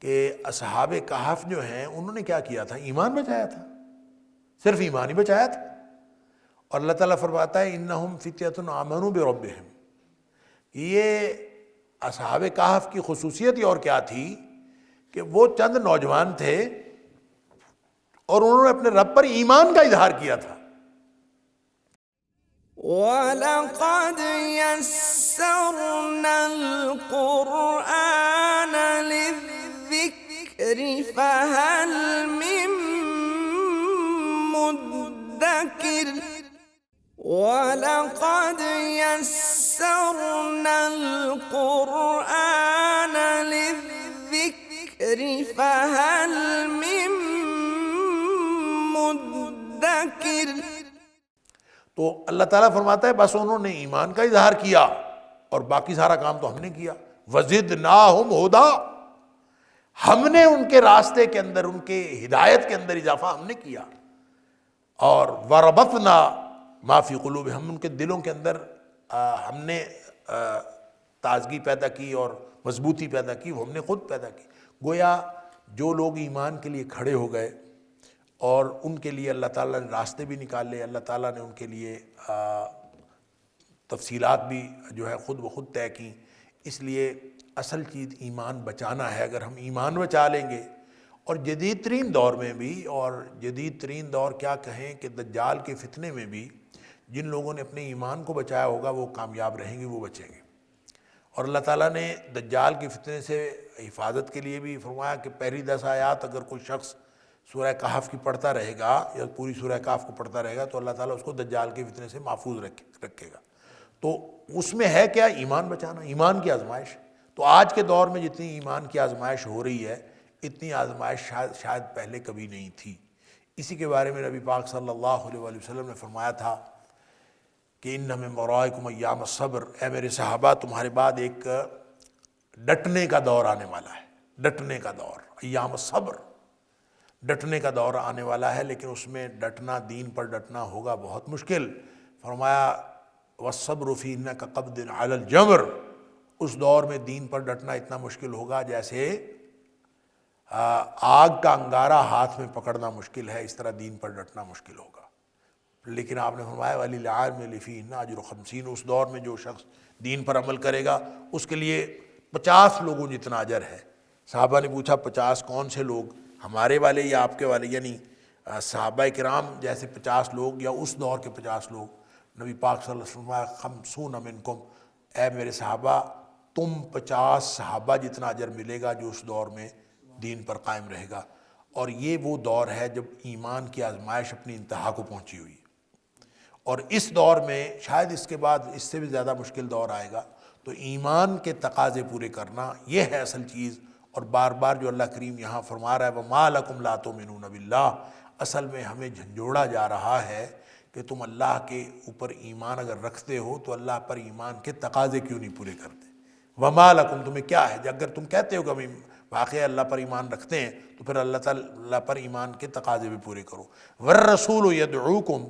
کہ اصحاب کہف جو ہیں انہوں نے کیا کیا تھا؟ ایمان بچایا تھا، صرف ایمان ہی بچایا تھا۔ اور اللہ تعالیٰ فرماتا ہے انہم فتیۃ آمنوا بربہم، یہ اصحاب کہف کی خصوصیت ہی اور کیا تھی کہ وہ چند نوجوان تھے اور انہوں نے اپنے رب پر ایمان کا اظہار کیا تھا۔ وَلَقَدْ يَسَّرْنَا الْقُرْآنَ لِلذِّكْرِ فَهَلْ مِن مُّدَّكِرٍ وَلَقَدْ يَسَّرْنَا الْقُرْآنَ لِلذِّكْرِ فَهَلْ مِن مُّدَّكِرٍ۔ تو اللہ تعالیٰ فرماتا ہے بس انہوں نے ایمان کا اظہار کیا اور باقی سارا کام تو ہم نے کیا۔ وَزِدْنَاهُمْ هُدًى، ہم نے ان کے راستے کے اندر، ان کے ہدایت کے اندر اضافہ ہم نے کیا۔ اور وَرَبَطْنَا مَا فِي قُلُوبِهِمْ، ہم ان کے دلوں کے اندر ہم نے تازگی پیدا کی اور مضبوطی پیدا کی، وہ ہم نے خود پیدا کی۔ گویا جو لوگ ایمان کے لیے کھڑے ہو گئے اور ان کے لیے اللہ تعالیٰ نے راستے بھی نکالے، اللہ تعالیٰ نے ان کے لیے تفصیلات بھی جو ہے خود بخود طے کی۔ اس لیے اصل چیز ایمان بچانا ہے۔ اگر ہم ایمان بچا لیں گے، اور جدید ترین دور میں بھی، اور جدید ترین دور کیا کہیں کہ دجال کے فتنے میں بھی جن لوگوں نے اپنے ایمان کو بچایا ہوگا وہ کامیاب رہیں گے، وہ بچیں گے۔ اور اللہ تعالیٰ نے دجال کے فتنے سے حفاظت کے لیے بھی فرمایا کہ پہلی 10 آیات اگر کوئی شخص سورہ کہف کی پڑھتا رہے گا یا پوری سورہ کہف کو پڑھتا رہے گا تو اللہ تعالیٰ اس کو دجال کے فتنے سے محفوظ رکھے گا۔ تو اس میں ہے کیا؟ ایمان بچانا، ایمان کی آزمائش۔ تو آج کے دور میں جتنی ایمان کی آزمائش ہو رہی ہے، اتنی آزمائش شاید پہلے کبھی نہیں تھی۔ اسی کے بارے میں نبی پاک صلی اللہ علیہ وآلہ وسلم نے فرمایا تھا کہ ان من ورائکم ایام الصبر، اے میرے صحابہ تمہارے بعد ایک ڈٹنے کا دور آنے والا ہے، ڈٹنے کا دور، ایام الصبر، ڈٹنے کا دور آنے والا ہے، لیکن اس میں ڈٹنا، دین پر ڈٹنا ہوگا بہت مشکل۔ فرمایا والصبر فیہ کقبض علی الجمر، اس دور میں دین پر ڈٹنا اتنا مشکل ہوگا جیسے آگ کا انگارہ ہاتھ میں پکڑنا مشکل ہے، اس طرح دین پر ڈٹنا مشکل ہوگا۔ لیکن آپ نے فرمایا وَلِلْعَالِمِ فِيهِنَّ أَجْرٌ 50، اس دور میں جو شخص دین پر عمل کرے گا اس کے لیے 50 لوگوں جتنا اجر ہے۔ صحابہ نے پوچھا 50 کون سے لوگ؟ ہمارے والے یا آپ کے والے؟ یعنی صحابہ کرام جیسے 50 لوگ یا اس دور کے 50 لوگ؟ نبی پاک صلی اللہ علیہ وسلم 50 منکم، اے میرے صحابہ تم 50 صحابہ جتنا اجر ملے گا جو اس دور میں دین پر قائم رہے گا۔ اور یہ وہ دور ہے جب ایمان کی آزمائش اپنی انتہا کو پہنچی ہوئی، اور اس دور میں شاید اس کے بعد اس سے بھی زیادہ مشکل دور آئے گا۔ تو ایمان کے تقاضے پورے کرنا یہ ہے اصل چیز۔ اور بار بار جو اللہ کریم یہاں فرما رہا ہے وَمَا لَكُمْ لَا تُؤْمِنُونَ بِاللَّهِ، اصل میں ہمیں جھنجھوڑا جا رہا ہے کہ تم اللہ کے اوپر ایمان اگر رکھتے ہو تو اللہ پر ایمان کے تقاضے کیوں نہیں پورے کرتے؟ وَمَا لَكُمْ، تمہیں کیا ہے؟ اگر تم کہتے ہو کہ ہم واقعی اللہ پر ایمان رکھتے ہیں تو پھر اللہ پر ایمان کے تقاضے بھی پورے کرو۔ وَالرَّسُولُ يَدْعُوكُمْ،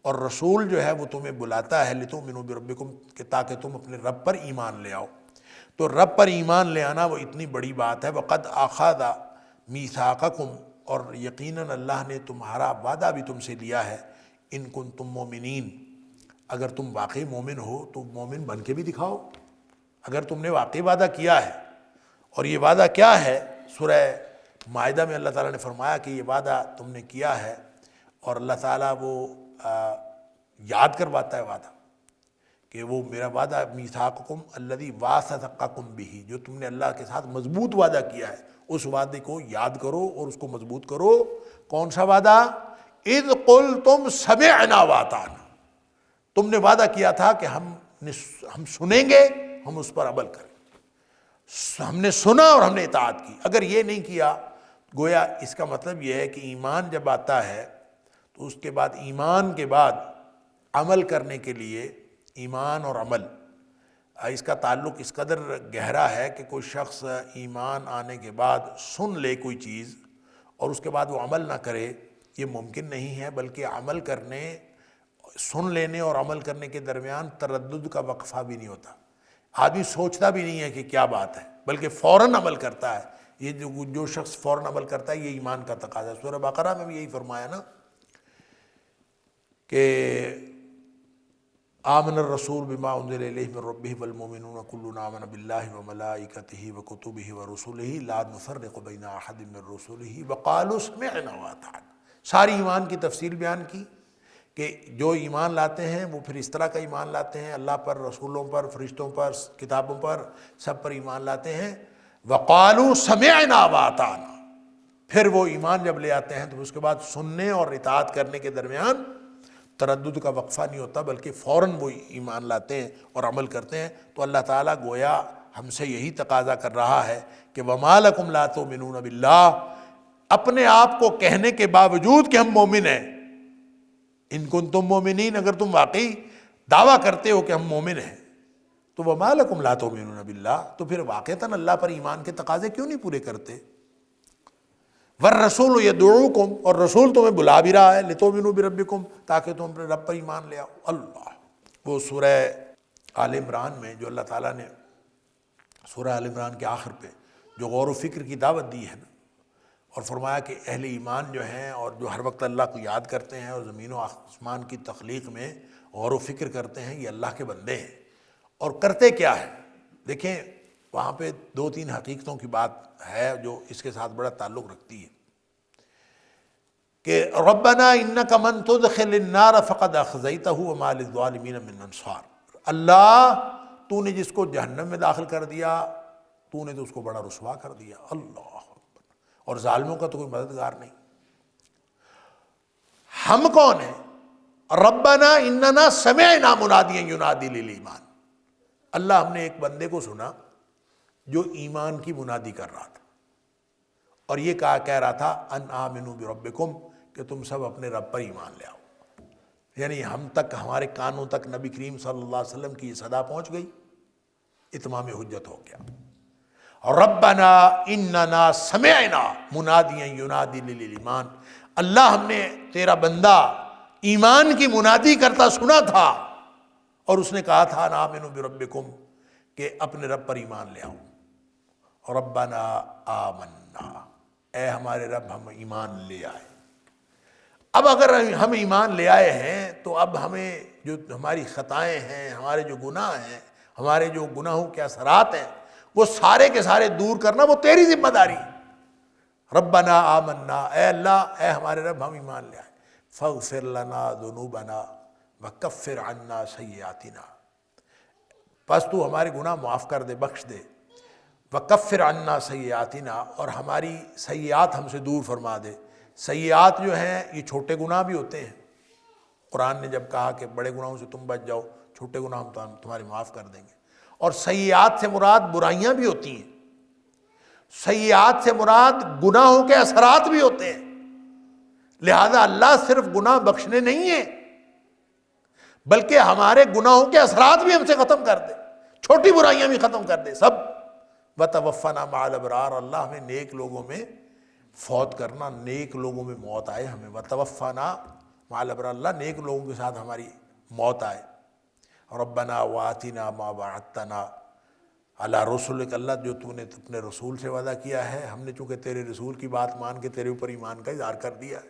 اور رسول جو ہے وہ تمہیں بلاتا ہے لِتُؤْمِنُوا بِرَبِّكُمْ، کہ تاکہ تم اپنے رب پر ایمان لے آؤ۔ تو رب پر ایمان لے آنا وہ اتنی بڑی بات ہے۔ وَقَدْ أَخَذَ مِيثَاقَكُمْ، اور یقیناً اللہ نے تمہارا وعدہ بھی تم سے لیا ہے، إِن كُنتُم مُؤْمِنِينَ، اگر تم واقعی مومن ہو تو مومن بن کے بھی دکھاؤ۔ اگر تم نے واقعی وعدہ کیا ہے، اور یہ وعدہ کیا ہے؟ سورہ مائدہ میں اللہ تعالیٰ نے فرمایا کہ یہ وعدہ تم نے کیا ہے، اور اللہ تعالیٰ وہ یاد کرواتا ہے وعدہ کہ وہ میرا وعدہ میثاقکم الذی واثقکم بہ، جو تم نے اللہ کے ساتھ مضبوط وعدہ کیا ہے اس وعدے کو یاد کرو اور اس کو مضبوط کرو۔ کون سا وعدہ؟ اذ قلتم سمعنا واطعنا، تم نے وعدہ کیا تھا کہ ہم ہم سنیں گے، ہم اس پر عمل کریں. ہم نے سنا اور ہم نے اطاعت کی. اگر یہ نہیں کیا، گویا اس کا مطلب یہ ہے کہ ایمان جب آتا ہے تو اس کے بعد ایمان کے بعد عمل کرنے کے لیے، ایمان اور عمل اس کا تعلق اس قدر گہرا ہے کہ کوئی شخص ایمان آنے کے بعد سن لے کوئی چیز اور اس کے بعد وہ عمل نہ کرے، یہ ممکن نہیں ہے. بلکہ عمل کرنے، سن لینے اور عمل کرنے کے درمیان تردد کا وقفہ بھی نہیں ہوتا. آدمی سوچتا بھی نہیں ہے کہ کیا بات ہے، بلکہ فوراً عمل کرتا ہے. یہ جو شخص فوراً عمل کرتا ہے، یہ ایمان کا تقاضا ہے. سورہ بقرہ میں بھی یہی فرمایا نا کہ آمن الرسول بما انزل الیہ من ربہ والمؤمنون کلنا آمن باللہ وملائکتہ وکتبہ ورسلہ لا نفرق بین احد من رسلہ وقالوا سمعنا واطعنا. ساری ایمان کی تفصیل بیان کی کہ جو ایمان لاتے ہیں وہ پھر اس طرح کا ایمان لاتے ہیں، اللہ پر، رسولوں پر، فرشتوں پر، کتابوں پر، سب پر ایمان لاتے ہیں. وقالوا سمعنا واطعنا. پھر وہ ایمان جب لے آتے ہیں تو اس کے بعد سننے اور اطاعت کرنے کے درمیان تردد کا وقفہ نہیں ہوتا، بلکہ فوراً وہ ایمان لاتے ہیں اور عمل کرتے ہیں. تو اللہ تعالیٰ گویا ہم سے یہی تقاضا کر رہا ہے کہ وَمَا لَكُمْ لَا تُؤْمِنُونَ بِاللَّهِ، اپنے آپ کو کہنے کے باوجود کہ ہم مومن ہیں، ان کنتم مومنین، اگر تم واقعی دعویٰ کرتے ہو کہ ہم مومن ہیں تو وَمَا لَكُمْ لَا تُؤْمِنُونَ بِاللَّهِ، تو پھر واقعتاً اللہ پر ایمان کے تقاضے کیوں نہیں پورے کرتے؟ وَالرَّسُولُ يَدْعُوكُمْ، اور رسول تمہیں بلا بھی رہا ہے لِتُؤْمِنُوا بِرَبِّكُمْ، تاکہ تم اپنے رب پر ایمان لے آؤ. اللہ، وہ سورہ آل عمران میں جو اللہ تعالیٰ نے سورہ آل عمران کے آخر پہ جو غور و فکر کی دعوت دی ہے نا، اور فرمایا کہ اہل ایمان جو ہیں اور جو ہر وقت اللہ کو یاد کرتے ہیں اور زمین و آسمان کی تخلیق میں غور و فکر کرتے ہیں، یہ اللہ کے بندے ہیں. اور کرتے کیا ہے؟ دیکھیں وہاں پہ 2-3 حقیقتوں کی بات ہے جو اس کے ساتھ بڑا تعلق رکھتی ہے کہ ربنا انک من تدخل النار فقد اخزیتہ وما للظالمین من انصار. اللہ، تو نے جس کو جہنم میں داخل کر دیا، تو نے تو اس کو بڑا رسوا کر دیا. اللہ اکبر. اور ظالموں کا تو کوئی مددگار نہیں. ہم کون ہیں؟ ربنا اننا سمعنا منادیا ینادی للایمان. اللہ، ہم نے ایک بندے کو سنا جو ایمان کی منادی کر رہا تھا اور یہ کہہ رہا تھا ان آمنوا بربکم، کہ تم سب اپنے رب پر ایمان لے آؤ. یعنی ہم تک، ہمارے کانوں تک نبی کریم صلی اللہ علیہ وسلم کی یہ صدا پہنچ گئی، اتمام حجت ہو گیا. ربنا اننا سمعنا منادیا ینادی للایمان. اللہ، ہم نے تیرا بندہ ایمان کی منادی کرتا سنا تھا اور اس نے کہا تھا ان آمنوا بربکم، کہ اپنے رب پر ایمان لے آؤ. ربنا آمنا، اے ہمارے رب ہم ایمان لے آئے. اب اگر ہم ایمان لے آئے ہیں تو اب ہمیں جو ہماری خطائیں ہیں، ہمارے جو گناہ ہیں، ہمارے جو گناہوں کے اثرات ہیں، وہ سارے کے سارے دور کرنا وہ تیری ذمہ داری. ربنا آمنا، اے اللہ، اے ہمارے رب ہم ایمان لے آئے. فاغفر لنا ذنوبنا وکفر عنا سیئاتنا، پس تو ہمارے گناہ معاف کر دے، بخش دے. وکفر عنا سیئاتنا، اور ہماری سیئات ہم سے دور فرما دے. سیئات جو ہیں یہ چھوٹے گناہ بھی ہوتے ہیں. قرآن نے جب کہا کہ بڑے گناہوں سے تم بچ جاؤ، چھوٹے گناہ ہم تمہارے معاف کر دیں گے. اور سیئات سے مراد برائیاں بھی ہوتی ہیں، سیئات سے مراد گناہوں کے اثرات بھی ہوتے ہیں. لہذا اللہ صرف گناہ بخشنے نہیں ہیں بلکہ ہمارے گناہوں کے اثرات بھی ہم سے ختم کر دے، چھوٹی برائیاں بھی ختم کر دے سب. وَتَوَفَّنَا مَعَ الْأَبْرَارِ، اللہ ہمیں نیک لوگوں میں فوت کرنا، نیک لوگوں میں موت آئے ہمیں. وَتَوَفَّنَا مَعَ الْأَبْرَارِ، اللہ نیک لوگوں کے ساتھ ہماری موت آئے. ربنا وآتنا ما وعدتنا علی رسولک، اللہ جو تو نے اپنے رسول سے وعدہ کیا ہے، ہم نے چونکہ تیرے رسول کی بات مان کے تیرے اوپر ایمان کا اظہار کر دیا ہے،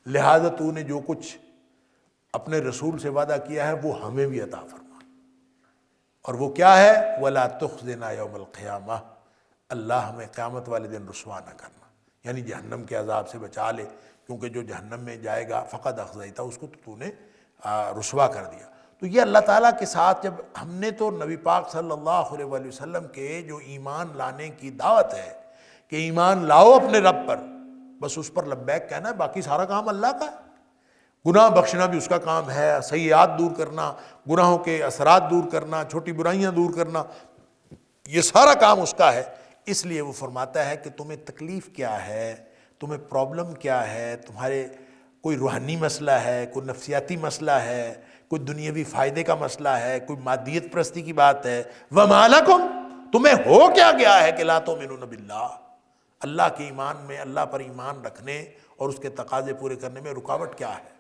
لہذا تو نے جو کچھ اپنے رسول سے وعدہ کیا ہے وہ ہمیں بھی عطا فرما. اور وہ کیا ہے؟ ولا تخزنا یوم القیامہ، اللہ ہمیں قیامت والے دن رسوا نہ کرنا، یعنی جہنم کے عذاب سے بچا لے، کیونکہ جو جہنم میں جائے گا فقد اخزیتہ، اس کو تو نے رسوا کر دیا. تو یہ اللہ تعالیٰ کے ساتھ جب ہم نے تو نبی پاک صلی اللہ علیہ وآلہ وسلم کے جو ایمان لانے کی دعوت ہے کہ ایمان لاؤ اپنے رب پر، بس اس پر لبیک کہنا ہے، باقی سارا کام اللہ کا ہے. گناہ بخشنا بھی اس کا کام ہے، سیئات دور کرنا، گناہوں کے اثرات دور کرنا، چھوٹی برائیاں دور کرنا، یہ سارا کام اس کا ہے۔ اس لیے وہ فرماتا ہے کہ تمہیں تکلیف کیا ہے، تمہیں پرابلم کیا ہے، تمہارے کوئی روحانی مسئلہ ہے، کوئی نفسیاتی مسئلہ ہے، کوئی دنیاوی فائدے کا مسئلہ ہے، کوئی مادیت پرستی کی بات ہے، وَمَا لَكُمْ، تمہیں ہو کیا گیا ہے کہ لَا تُؤْمِنُونَ بِاللَّهِ، اللہ کے ایمان میں، اللہ پر ایمان رکھنے اور اس کے تقاضے پورے کرنے میں رکاوٹ کیا ہے؟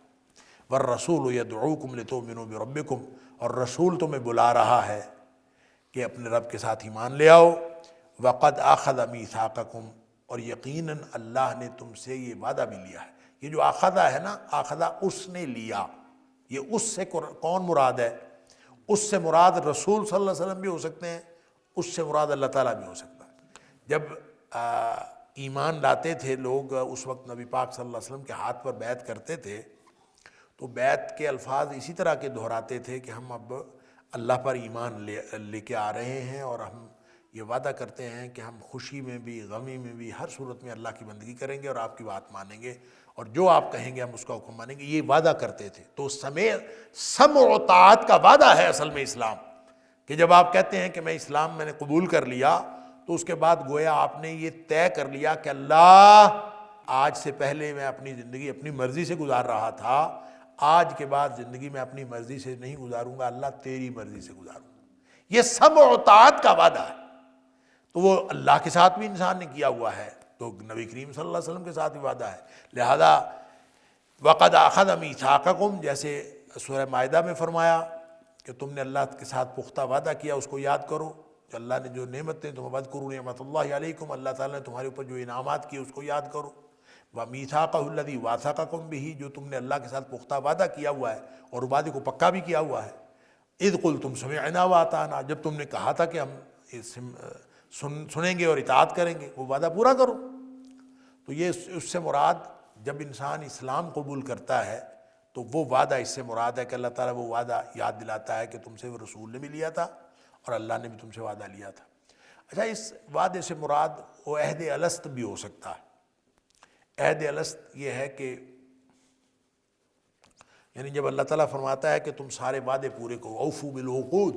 وَالرَّسُولُ يَدْعُوكُمْ لِتُؤْمِنُوا بِرَبِّكُمْ، اور رسول تمہیں بلا رہا ہے کہ اپنے رب کے ساتھ ایمان لے آؤ۔ وَقَدْ أَخَذَ مِيثَاقَكُمْ، اور یقیناً اللہ نے تم سے یہ وعدہ بھی لیا ہے۔ یہ جو آخذہ ہے نا، آخذہ اس نے لیا، یہ اس سے کون مراد ہے؟ اس سے مراد رسول صلی اللہ علیہ وسلم بھی ہو سکتے ہیں، اس سے مراد اللہ تعالیٰ بھی ہو سکتا ہے۔ جب ایمان لاتے تھے لوگ، اس وقت نبی پاک صلی اللہ علیہ وسلم کے ہاتھ پر بیعت کرتے تھے، تو بیعت کے الفاظ اسی طرح کے دہراتے تھے کہ ہم اب اللہ پر ایمان لے کے آ رہے ہیں، اور ہم یہ وعدہ کرتے ہیں کہ ہم خوشی میں بھی، غمی میں بھی، ہر صورت میں اللہ کی بندگی کریں گے اور آپ کی بات مانیں گے، اور جو آپ کہیں گے ہم اس کا حکم مانیں گے۔ یہ وعدہ کرتے تھے۔ تو سمع و طاعت کا وعدہ ہے اصل میں اسلام، کہ جب آپ کہتے ہیں کہ میں اسلام میں نے قبول کر لیا، تو اس کے بعد گویا آپ نے یہ طے کر لیا کہ اللہ، آج سے پہلے میں اپنی زندگی اپنی مرضی سے گزار رہا تھا، آج کے بعد زندگی میں اپنی مرضی سے نہیں گزاروں گا، اللہ تیری مرضی سے گزاروں گا۔ یہ سمع و طاعت کا وعدہ ہے۔ تو وہ اللہ کے ساتھ بھی انسان نے کیا ہوا ہے، تو نبی کریم صلی اللہ علیہ وسلم کے ساتھ بھی وعدہ ہے۔ لہذا وَقَدْ أَخَذَ مِيثَاقَكُمْ، جیسے سورہ مائدہ میں فرمایا کہ تم نے اللہ کے ساتھ پختہ وعدہ کیا، اس کو یاد کرو، جو اللہ نے جو نعمتیں تمہیں، وَاذْكُرُوا نِعْمَتَ اللَّهِ عَلَيْكُمْ، اللہ تعالیٰ نے تمہارے اوپر جو انعامات کیے اس کو یاد کرو۔ وَمِيثَاقَهُ الَّذِي وَاثَقَكُم بِهِ، جو تم نے اللہ کے ساتھ پختہ وعدہ کیا ہوا ہے اور وعدے کو پکا بھی کیا ہوا ہے۔ اِذْ قُلْتُمْ سَمِعْنَا وَأَطَعْنَا، جب تم نے کہا تھا کہ ہم سنیں گے اور اطاعت کریں گے، وہ وعدہ پورا کرو۔ تو یہ اس سے مراد، جب انسان اسلام قبول کرتا ہے تو وہ وعدہ اس سے مراد ہے کہ اللہ تعالیٰ وہ وعدہ یاد دلاتا ہے کہ تم سے وہ رسول نے بھی لیا تھا اور اللہ نے بھی تم سے وعدہ لیا تھا۔ اچھا، اس وعدے سے مراد وہ عہد الست بھی ہو سکتا ہے۔ عہد الست یہ ہے کہ یعنی جب اللہ تعالیٰ فرماتا ہے کہ تم سارے وعدے پورے کرو، اوفوا بالعقود،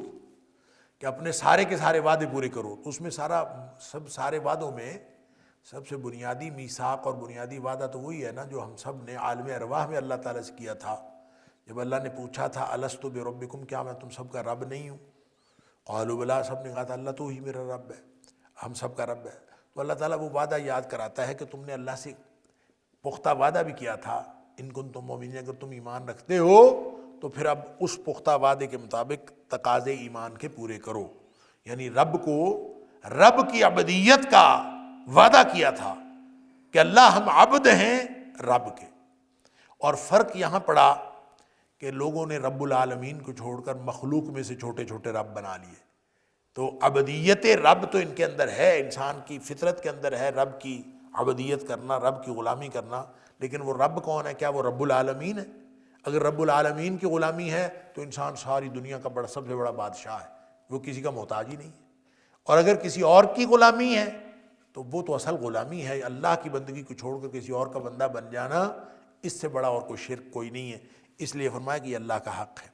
کہ اپنے سارے کے سارے وعدے پورے کرو، تو اس میں سارے وعدوں میں سب سے بنیادی میثاق اور بنیادی وعدہ تو وہی ہے نا جو ہم سب نے عالم ارواح میں اللہ تعالیٰ سے کیا تھا۔ جب اللہ نے پوچھا تھا الست بربکم، کیا میں تم سب کا رب نہیں ہوں؟ قالوا بلا، سب نے کہا تھا اللہ تو ہی میرا رب ہے، ہم سب کا رب ہے۔ تو اللہ تعالیٰ وہ وعدہ یاد کراتا ہے کہ تم نے اللہ سے پختہ وعدہ بھی کیا تھا، ان کنتم مومنین، اگر تم ایمان رکھتے ہو تو پھر اب اس پختہ وعدے کے مطابق تقاضے ایمان کے پورے کرو۔ یعنی رب کی عبدیت کا وعدہ کیا تھا کہ اللہ ہم عبد ہیں رب کے۔ اور فرق یہاں پڑا کہ لوگوں نے رب العالمین کو چھوڑ کر مخلوق میں سے چھوٹے چھوٹے رب بنا لیے۔ تو عبدیت رب تو ان کے اندر ہے، انسان کی فطرت کے اندر ہے رب کی عبدیت کرنا، رب کی غلامی کرنا، لیکن وہ رب کون ہے؟ کیا وہ رب العالمین ہے؟ اگر رب العالمین کی غلامی ہے تو انسان ساری دنیا کا سب سے بڑا بادشاہ ہے، وہ کسی کا محتاج ہی نہیں ہے۔ اور اگر کسی اور کی غلامی ہے تو وہ تو اصل غلامی ہے۔ اللہ کی بندگی کو چھوڑ کر کسی اور کا بندہ بن جانا، اس سے بڑا اور کوئی شرک کوئی نہیں ہے۔ اس لیے فرمایا کہ یہ اللہ کا حق ہے۔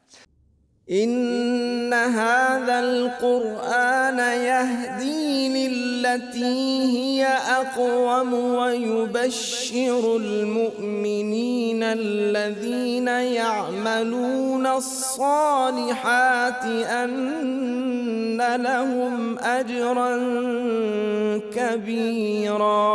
إن هذا القرآن يهدي للتي هي أقوم ويبشر المؤمنين الذين يعملون الصالحات أن لهم أجرا كبيرا